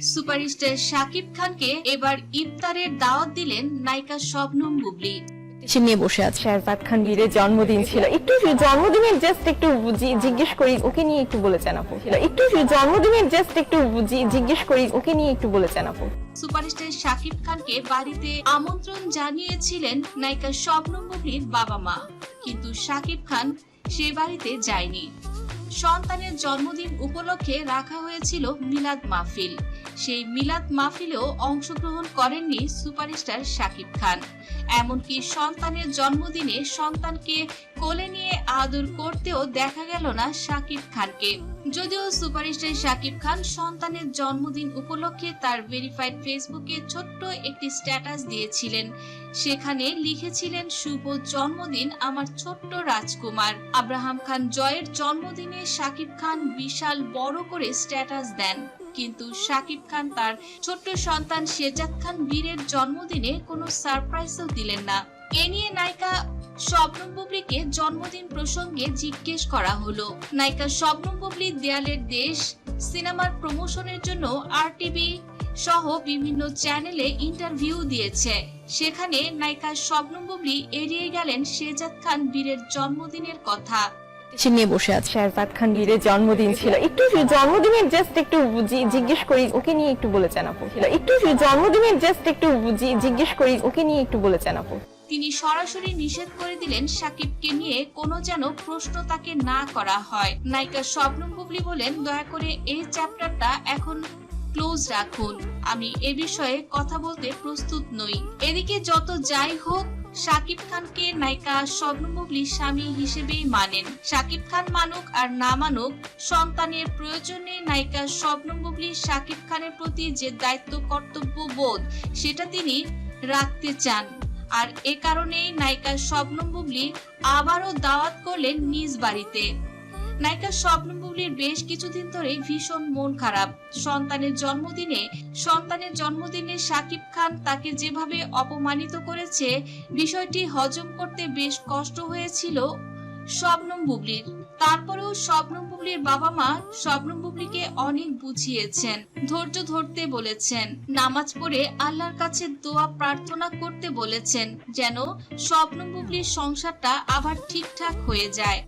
Superstar Shakib খানকে এবার ইফতারের দাওয়াত দিলেন নায়িকা শবনম বুবলী। সে নিয়ে বসে আছে। শাহরফাত খান বীরের জন্মদিন ছিল, একটু জন্মদিনের জাস্ট একটু জিজ্ঞেস করি ওকে নিয়ে একটু বলেছেন আপু। একটু জন্মদিনের জাস্ট একটু জিজ্ঞেস করি ওকে নিয়ে একটু বলেছেন আপু। সুপারস্টার শাকিব খানকে বাড়িতে আমন্ত্রণ জানিয়েছিলেন নায়িকা শবনম বুবলীর বাবা মা, কিন্তু শাকিব খান সে বাড়িতে যায়নি। সন্তানের জন্মদিন উপলক্ষে রাখা হয়েছিল মিলাদ মাহফিল। সেই মিলাদ মাহফিলেও অংশগ্রহণ করেননি সুপারস্টার শাকিব খান। এমনকি সন্তানের জন্মদিনে সন্তানকে কোলে নিয়ে আদর করতেও দেখা গেল না শাকিব খানকে। যদিও সুপারস্টার শাকিব খান সন্তানের জন্মদিন উপলক্ষে তার ভেরিফাইড ফেসবুকে ছোট্ট একটি স্ট্যাটাস দিয়েছিলেন। সেখানে লিখেছিলেন, শুভ জন্মদিন আমার ছোট্ট রাজকুমার। আব্রাহাম খান জয়ের জন্মদিনে শাকিব খান বিশাল বড় করে স্ট্যাটাস দেন, কিন্তু শাকিব খান তার ছোট্ট সন্তান শেজাদ খান বীরের জন্মদিনে কোনো সারপ্রাইজও দিলেন না। এ নিয়ে নায়িকা শবনম বুবলীকে জন্মদিন প্রসঙ্গে জিজ্ঞেস করা হলো। নায়িকা শবনম বুবলী দেয়ালের দেশ সিনেমার প্রমোশনের জন্য আরটিভি সহ বিভিন্ন চ্যানেলে ইন্টারভিউ দিয়েছে। সেখানে নায়িকা শবনম বুবলী এড়িয়ে গেলেন শেজাদ খান বীরের জন্মদিনের কথা। সে নিয়ে বসে আছে। শাহরফাত খান বীরের জন্মদিন ছিল, একটু জন্মদিনের জাস্ট একটু জিজ্ঞেস করি ওকে নিয়ে একটু বলেছেন আপু। একটু জন্মদিনের জাস্ট একটু জিজ্ঞেস করি ওকে নিয়ে একটু বলেছেন আপু। তিনি সরাসরি নিষেধ করে দিলেন সাকিবকে নিয়ে কোনো যেন প্রশ্ন তাকে না করা হয়। নায়িকা শবনম বুবলী বলেন, দয়া করে এই চ্যাপ্টারটা এখন ক্লোজ রাখুন, আমি এ বিষয়ে কথা বলতে প্রস্তুত নই। এদিকে যত যাই হোক, শাকিব খানকে নায়িকা শবনম বুবলী স্বামী হিসেবেই মানেন। শাকিব খান মানুক আর না মানুক, সন্তানের প্রয়োজনে নায়িকা শবনম বুবলী শাকিব খানের প্রতি যে দায়িত্ব কর্তব্য বোধ সেটা তিনি রাখতে চান। আর এ কারণেই নায়িকা শবনম বুবলী আবারও দাওয়াত করলেন নিজ বাড়িতে। নায়িকা শবনম বুবলীর বেশ কিছুদিন ধরেই ভীষণ মন খারাপ। সন্তানের জন্মদিনে শাকিব খান তাকে যেভাবে অপমানিত করেছে, বিষয়টি হজম করতে বেশ কষ্ট হয়েছিল শবনম বুবলীর। তারপরেও শবনম বুবলীর বাবা মা শবনম বুবলীকে অনেক বুঝিয়েছেন, ধৈর্য ধরতে বলেছেন, নামাজ পড়ে আল্লাহর কাছে দোয়া প্রার্থনা করতে বলেছেন, যেন শবনম বুবলীর সংসারটা আবার ঠিকঠাক হয়ে যায়।